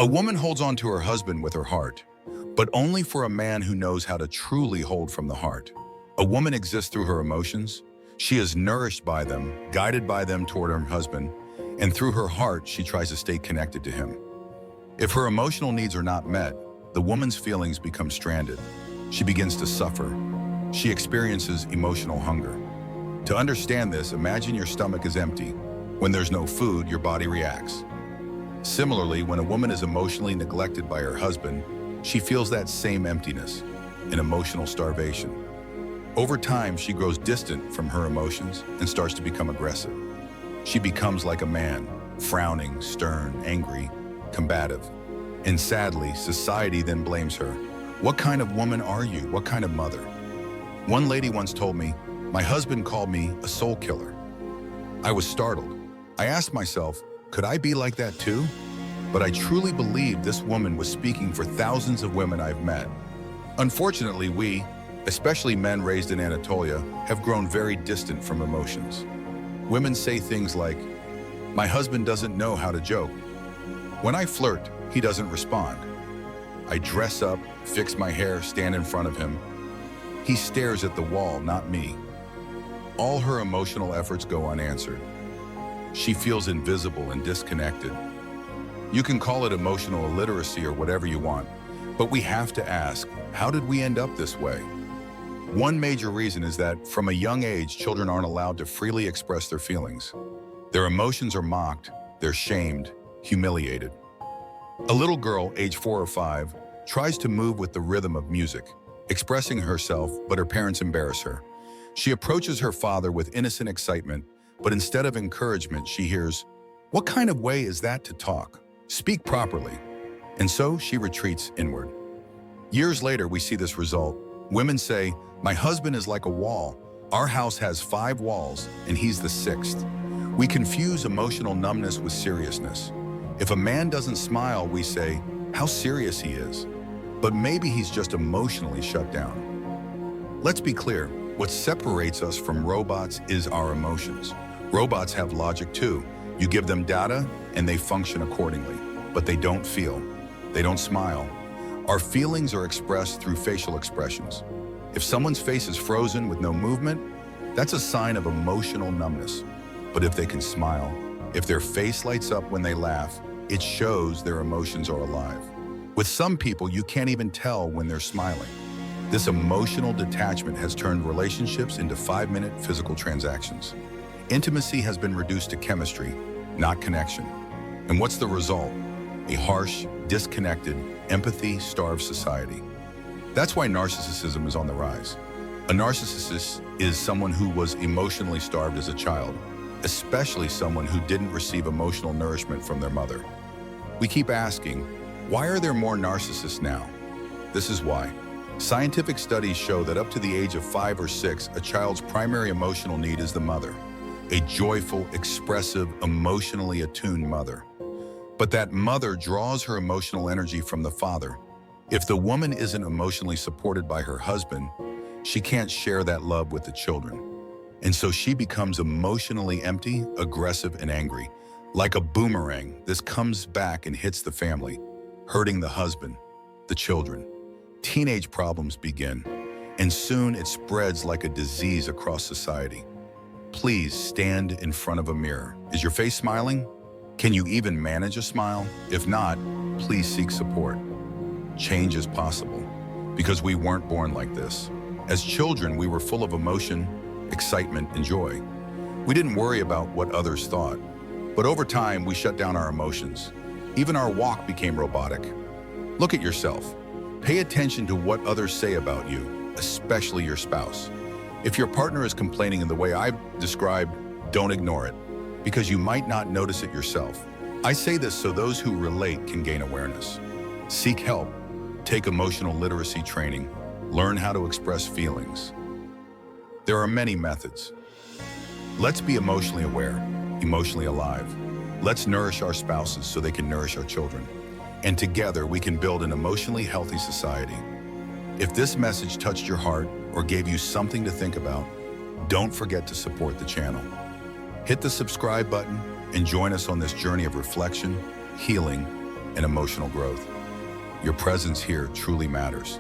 A woman holds on to her husband with her heart, but only for a man who knows how to truly hold from the heart. A woman exists through her emotions. She is nourished by them, guided by them toward her husband, and through her heart, she tries to stay connected to him. If her emotional needs are not met, the woman's feelings become stranded. She begins to suffer. She experiences emotional hunger. To understand this, imagine your stomach is empty. When there's no food, your body reacts. Similarly, when a woman is emotionally neglected by her husband, she feels that same emptiness, an emotional starvation. Over time, she grows distant from her emotions and starts to become aggressive. She becomes like a man, frowning, stern, angry, combative. And sadly, society then blames her. What kind of woman are you? What kind of mother? One lady once told me, "My husband called me a soul killer." I was startled. I asked myself, could I be like that too? But I truly believed this woman was speaking for thousands of women I've met. Unfortunately, we, especially men raised in Anatolia, have grown very distant from emotions. Women say things like, "My husband doesn't know how to joke. When I flirt, he doesn't respond. I dress up, fix my hair, stand in front of him. He stares at the wall, not me." All her emotional efforts go unanswered. She feels invisible and disconnected. You can call it emotional illiteracy or whatever you want, but we have to ask, how did we end up this way? One major reason is that from a young age, children aren't allowed to freely express their feelings. Their emotions are mocked, they're shamed, humiliated. A little girl, age 4 or 5, tries to move with the rhythm of music, expressing herself, but her parents embarrass her. She approaches her father with innocent excitement, but instead of encouragement, she hears, "What kind of way is that to talk? Speak properly." And so she retreats inward. Years later, we see this result. Women say, "My husband is like a wall. Our house has 5 walls, and he's the 6th. We confuse emotional numbness with seriousness. If a man doesn't smile, we say, "How serious he is." But maybe he's just emotionally shut down. Let's be clear, what separates us from robots is our emotions. Robots have logic too. You give them data and they function accordingly, but they don't feel. They don't smile. Our feelings are expressed through facial expressions. If someone's face is frozen with no movement, that's a sign of emotional numbness. But if they can smile, if their face lights up when they laugh, it shows their emotions are alive. With some people, you can't even tell when they're smiling. This emotional detachment has turned relationships into 5-minute physical transactions. Intimacy has been reduced to chemistry, not connection. And what's the result? A harsh, disconnected, empathy-starved society. That's why narcissism is on the rise. A narcissist is someone who was emotionally starved as a child, especially someone who didn't receive emotional nourishment from their mother. We keep asking, why are there more narcissists now? This is why. Scientific studies show that up to the age of 5 or 6, a child's primary emotional need is the mother. A joyful, expressive, emotionally attuned mother. But that mother draws her emotional energy from the father. If the woman isn't emotionally supported by her husband, she can't share that love with the children. And so she becomes emotionally empty, aggressive, and angry. Like a boomerang, this comes back and hits the family, hurting the husband, the children. Teenage problems begin, and soon it spreads like a disease across society. Please stand in front of a mirror. Is your face smiling? Can you even manage a smile? If not, please seek support. Change is possible, because we weren't born like this. As children, we were full of emotion, excitement, and joy. We didn't worry about what others thought. But over time, we shut down our emotions. Even our walk became robotic. Look at yourself. Pay attention to what others say about you, especially your spouse. If your partner is complaining in the way I've described, don't ignore it, because you might not notice it yourself. I say this so those who relate can gain awareness. Seek help. Take emotional literacy training. Learn how to express feelings. There are many methods. Let's be emotionally aware, emotionally alive. Let's nourish our spouses so they can nourish our children. And together we can build an emotionally healthy society. If this message touched your heart or gave you something to think about, don't forget to support the channel. Hit the subscribe button and join us on this journey of reflection, healing, and emotional growth. Your presence here truly matters.